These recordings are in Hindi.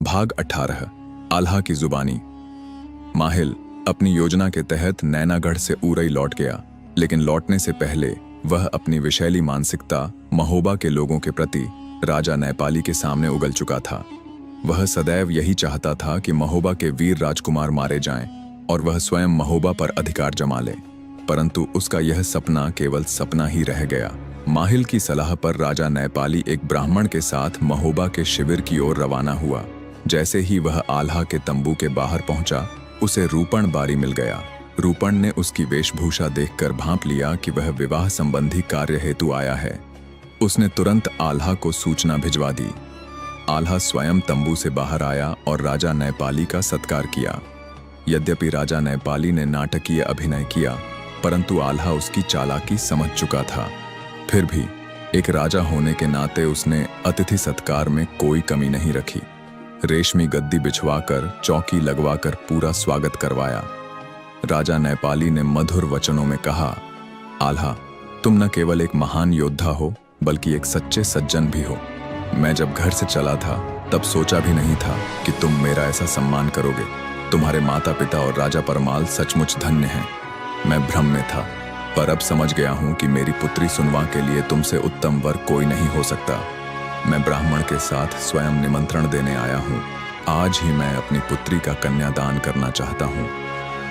भाग 18। आल्हा की जुबानी। माहिल अपनी योजना के तहत नैनागढ़ से उरई लौट गया, लेकिन लौटने से पहले वह अपनी विषैली मानसिकता महोबा के लोगों के प्रति राजा नैपाली के सामने उगल चुका था। वह सदैव यही चाहता था कि महोबा के वीर राजकुमार मारे जाएं और वह स्वयं महोबा पर अधिकार जमा ले, परंतु उसका यह सपना केवल सपना ही रह गया। माहिल की सलाह पर राजा नैपाली एक ब्राह्मण के साथ महोबा के शिविर की ओर रवाना हुआ। जैसे ही वह आल्हा के तंबू के बाहर पहुंचा, उसे रूपण बारी मिल गया। रूपण ने उसकी वेशभूषा देखकर भांप लिया कि वह विवाह संबंधी कार्य हेतु आया है। उसने तुरंत आल्हा को सूचना भिजवा दी। आल्हा स्वयं तंबू से बाहर आया और राजा नैपाली का सत्कार किया। यद्यपि राजा नैपाली ने नाटकीय अभिनय किया, परंतु आल्हा उसकी चालाकी समझ चुका था। फिर भी एक राजा होने के नाते उसने अतिथि सत्कार में कोई कमी नहीं रखी। रेशमी गद्दी बिछवाकर, चौकी लगवाकर पूरा स्वागत करवाया। राजा नैपाली ने मधुर वचनों में कहा, आल्हा, तुम न केवल एक महान योद्धा हो, बल्कि एक सच्चे सज्जन भी हो। मैं जब घर से चला था तब सोचा भी नहीं था कि तुम मेरा ऐसा सम्मान करोगे। तुम्हारे माता पिता और राजा परमाल सचमुच धन्य हैं। मैं भ्रम में था, पर अब समझ गया हूं कि मेरी पुत्री सुनवा के लिए तुमसे उत्तम वर कोई नहीं हो सकता। मैं ब्राह्मण के साथ स्वयं निमंत्रण देने आया हूं। आज ही मैं अपनी पुत्री का कन्यादान करना चाहता हूं।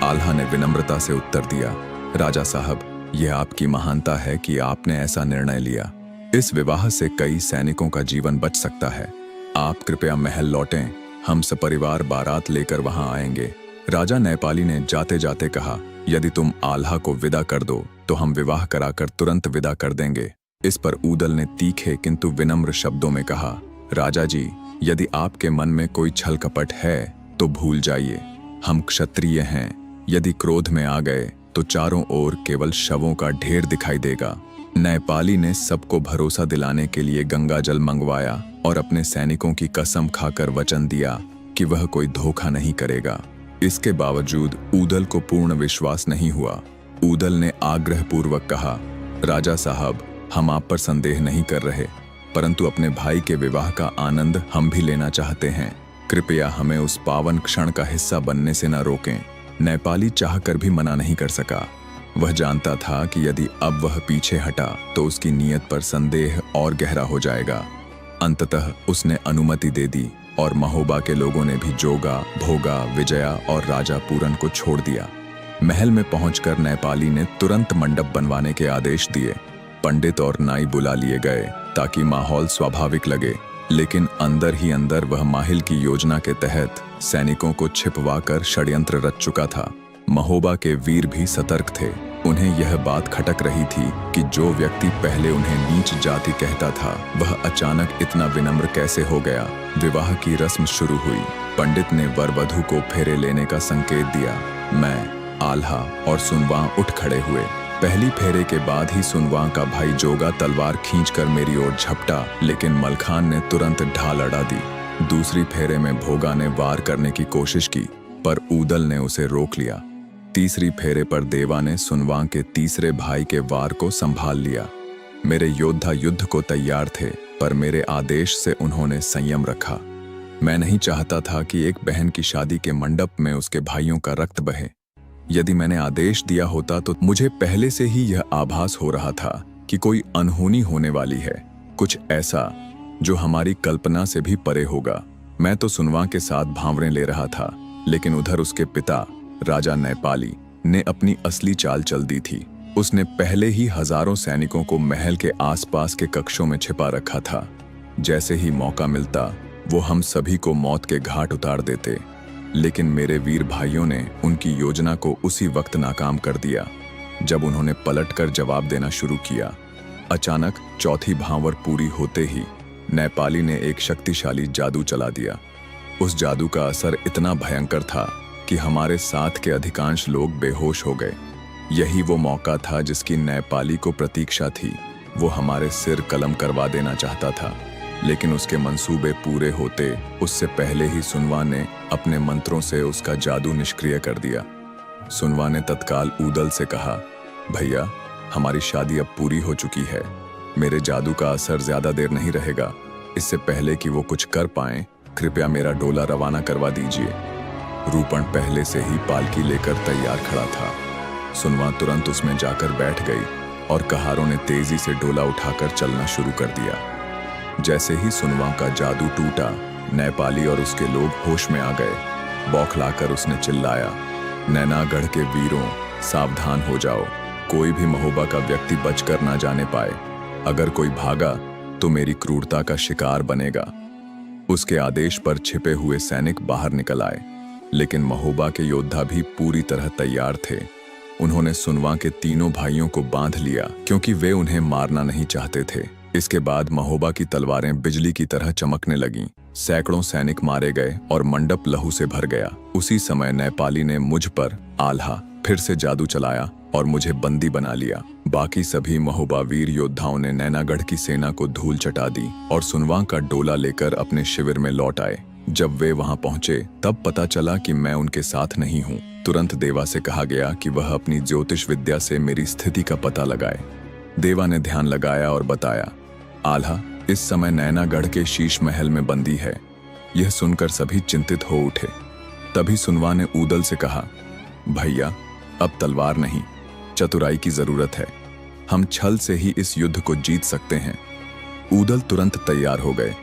आल्हा ने विनम्रता से उत्तर दिया, राजा साहब, यह आपकी महानता है कि आपने ऐसा निर्णय लिया। इस विवाह से कई सैनिकों का जीवन बच सकता है। आप कृपया महल लौटें, हम सपरिवार बारात लेकर वहां आएंगे। राजा नैपाली ने जाते जाते कहा, यदि तुम आल्हा को विदा कर दो तो हम विवाह कराकर तुरंत विदा कर देंगे। इस पर ऊदल ने तीखे किंतु विनम्र शब्दों में कहा, राजा जी, यदि आपके मन में कोई छल कपट है तो भूल जाइए। हम क्षत्रिय हैं। यदि क्रोध में आ गए तो चारों ओर केवल शवों का ढेर दिखाई देगा। नैपाली ने सबको भरोसा दिलाने के लिए गंगा जल मंगवाया और अपने सैनिकों की कसम खाकर वचन दिया कि वह कोई धोखा नहीं करेगा। इसके बावजूद ऊदल को पूर्ण विश्वास नहीं हुआ। ऊदल ने आग्रहपूर्वक कहा, राजा साहब, हम आप पर संदेह नहीं कर रहे, परंतु अपने भाई के विवाह का आनंद हम भी लेना चाहते हैं। कृपया हमें उस पावन क्षण का हिस्सा बनने से न रोकें। नैपाली चाहकर भी मना नहीं कर सका। वह जानता था कि यदि अब वह पीछे हटा तो उसकी नीयत पर संदेह और गहरा हो जाएगा। अंततः उसने अनुमति दे दी और महोबा के लोगों ने भी जोगा, भोगा, विजया और राजा पूरन को छोड़ दिया। महल में पहुंचकर नैपाली ने तुरंत मंडप बनवाने के आदेश दिए। पंडित और नाई बुला लिए गए ताकि माहौल स्वाभाविक लगे, लेकिन अंदर ही अंदर वह माहिल की योजना के तहत सैनिकों को छिपवाकर षड्यंत्र रच चुका था। महोबा के वीर भी सतर्क थे। उन्हें यह बात खटक रही थी कि जो व्यक्ति पहले उन्हें नीच जाति कहता था, वह अचानक इतना विनम्र कैसे हो गया। विवाह की रस्म शुरू हुई। पंडित ने वर वधू को फेरे लेने का संकेत दिया। मैं, आल्हा और सुनवा उठ खड़े हुए। पहली फेरे के बाद ही सुनवा का भाई जोगा तलवार खींचकर मेरी ओर झपटा, लेकिन मलखान ने तुरंत ढाल अड़ा दी। दूसरी फेरे में भोगा ने वार करने की कोशिश की, पर ऊदल ने उसे रोक लिया। तीसरी फेरे पर देवा ने सुनवा के तीसरे भाई के वार को संभाल लिया। मेरे योद्धा युद्ध को तैयार थे, पर मेरे आदेश से उन्होंने संयम रखा। मैं नहीं चाहता था कि एक बहन की शादी के मंडप में उसके भाइयों का रक्त बहे। यदि मैंने आदेश दिया होता तो मुझे पहले से ही यह आभास हो रहा था कि कोई अनहोनी होने वाली है, कुछ ऐसा जो हमारी कल्पना से भी परे होगा। मैं तो सुनवा के साथ भांवरें ले रहा था, लेकिन उधर उसके पिता राजा नैपाली ने अपनी असली चाल चल दी थी। उसने पहले ही हजारों सैनिकों को महल के आसपास के कक्षों में छिपा रखा था। जैसे ही मौका मिलता वो हम सभी को मौत के घाट उतार देते, लेकिन मेरे वीर भाइयों ने उनकी योजना को उसी वक्त नाकाम कर दिया जब उन्होंने पलटकर जवाब देना शुरू किया। अचानक चौथी भांवर पूरी होते ही नैपाली ने एक शक्तिशाली जादू चला दिया। उस जादू का असर इतना भयंकर था कि हमारे साथ के अधिकांश लोग बेहोश हो गए। यही वो मौका था जिसकी नैपाली को प्रतीक्षा थी। वो हमारे सिर कलम करवा देना चाहता था, लेकिन उसके मंसूबे पूरे होते उससे पहले ही सुनवा ने अपने मंत्रों से उसका जादू निष्क्रिय कर दिया। सुनवा ने तत्काल ऊदल से कहा, भैया, हमारी शादी अब पूरी हो चुकी है। मेरे जादू का असर ज्यादा देर नहीं रहेगा। इससे पहले कि वो कुछ कर पाएं, कृपया मेरा डोला रवाना करवा दीजिए। रूपण पहले से ही पालकी लेकर तैयार खड़ा था। सुनवा तुरंत उसमें जाकर बैठ गई और कहारों ने तेजी से डोला उठाकर चलना शुरू कर दिया। जैसे ही सुनवा का जादू टूटा, नेपाली और उसके लोग होश में आ गए। बौखलाकर उसने चिल्लाया, नैनागढ़ के वीरों, सावधान हो जाओ, कोई भी महोबा का व्यक्ति बचकर ना जाने पाए। अगर कोई भागा तो मेरी क्रूरता का शिकार बनेगा। उसके आदेश पर छिपे हुए सैनिक बाहर निकल आए, लेकिन महोबा के योद्धा भी पूरी तरह तैयार थे। उन्होंने सुनवा के तीनों भाइयों को बांध लिया, क्योंकि वे उन्हें मारना नहीं चाहते थे। इसके बाद महोबा की तलवारें बिजली की तरह चमकने लगीं। सैकड़ों सैनिक मारे गए और मंडप लहू से भर गया। उसी समय नेपाली ने मुझ पर आल्हा फिर से जादू चलाया और मुझे बंदी बना लिया। बाकी सभी महोबा वीर योद्धाओं ने नैनागढ़ की सेना को धूल चटा दी और सुनवा का डोला लेकर अपने शिविर में लौट आए। जब वे वहां पहुंचे तब पता चला कि मैं उनके साथ नहीं हूं। तुरंत देवा से कहा गया कि वह अपनी ज्योतिष विद्या से मेरी स्थिति का पता लगाए। देवा ने ध्यान लगाया और बताया, आल्हा इस समय नैनागढ़ के शीश महल में बंदी है। यह सुनकर सभी चिंतित हो उठे। तभी सुनवा ने ऊदल से कहा, भैया अब तलवार नहीं, चतुराई की जरूरत है। हम छल से ही इस युद्ध को जीत सकते हैं। ऊदल तुरंत तैयार हो गए।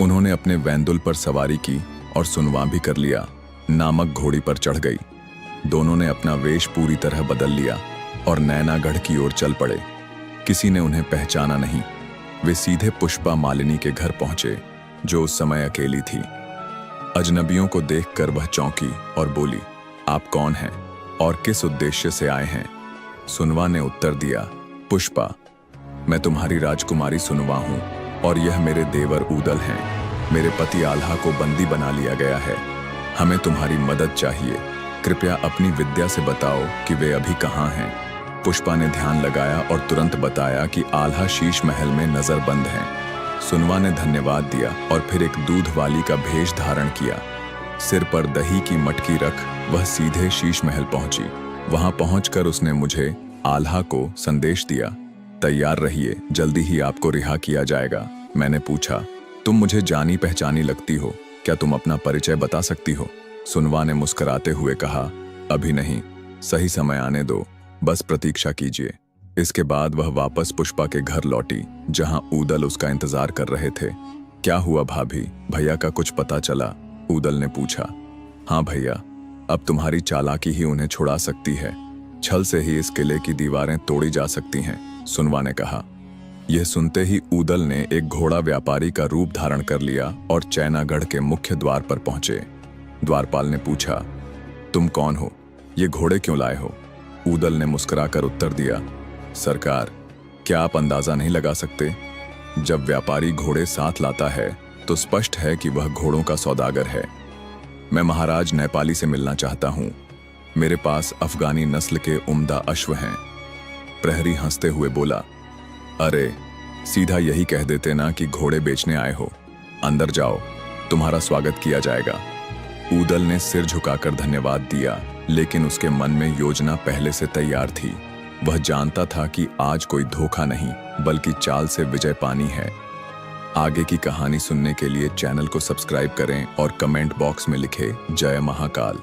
उन्होंने अपने वैंदुल पर सवारी की और सुनवा भी कर लिया। नामक घोड़ी पर चढ़ गई। दोनों ने अपना वेश पूरी तरह बदल लिया और नैनागढ़ की ओर चल पड़े। किसी ने उन्हें पहचाना नहीं। वे सीधे पुष्पा मालिनी के घर पहुंचे, जो उस समय अकेली थी। अजनबियों को देखकर वह चौंकी और बोली, आप कौन हैं और किस उद्देश्य से आए हैं? सुनवा ने उत्तर दिया, पुष्पा, मैं तुम्हारी राजकुमारी सुनवा हूं और यह मेरे देवर ऊदल हैं। मेरे पति आल्हा को बंदी बना लिया गया है। हमें तुम्हारी मदद चाहिए। कृपया अपनी विद्या से बताओ कि वे अभी कहाँ हैं। पुष्पा ने ध्यान लगाया और तुरंत बताया कि आल्हा शीश महल में नजरबंद हैं। सुनवा ने धन्यवाद दिया और फिर एक दूध वाली का भेष धारण किया। सिर पर दही की मटकी रख वह सीधे शीश महल पहुंची। वहां पहुंचकर उसने मुझे आल्हा को संदेश दिया, तैयार रहिए, जल्दी ही आपको रिहा किया जाएगा। मैंने पूछा, तुम मुझे जानी पहचानी लगती हो, क्या तुम अपना परिचय बता सकती हो? सुनवा ने मुस्कुराते हुए कहा, अभी नहीं, सही समय आने दो, बस प्रतीक्षा कीजिए। इसके बाद वह वापस पुष्पा के घर लौटी, जहां ऊदल उसका इंतजार कर रहे थे। क्या हुआ भाभी, भैया का कुछ पता चला? ऊदल ने पूछा। हाँ भैया, अब तुम्हारी चालाकी ही उन्हें छुड़ा सकती है। छल से ही इस किले की दीवारें तोड़ी जा सकती हैं, सुनवा ने कहा। यह सुनते ही ऊदल ने एक घोड़ा व्यापारी का रूप धारण कर लिया और चैनागढ़ के मुख्य द्वार पर पहुंचे। द्वारपाल ने पूछा, तुम कौन हो? ये घोड़े क्यों लाए हो? ऊदल ने मुस्कुराकर उत्तर दिया, सरकार, क्या आप अंदाजा नहीं लगा सकते? जब व्यापारी घोड़े साथ लाता है तो स्पष्ट है कि वह घोड़ों का सौदागर है। मैं महाराज नेपाली से मिलना चाहता हूं। मेरे पास अफगानी नस्ल के उम्दा अश्व हैं। प्रहरी हंसते हुए बोला, अरे सीधा यही कह देते ना कि घोड़े बेचने आए हो। अंदर जाओ, तुम्हारा स्वागत किया जाएगा। ऊदल ने सिर झुकाकर धन्यवाद दिया, लेकिन उसके मन में योजना पहले से तैयार थी। वह जानता था कि आज कोई धोखा नहीं, बल्कि चाल से विजय पानी है। आगे की कहानी सुनने के लिए चैनल को सब्सक्राइब करें और कमेंट बॉक्स में लिखें, जय महाकाल।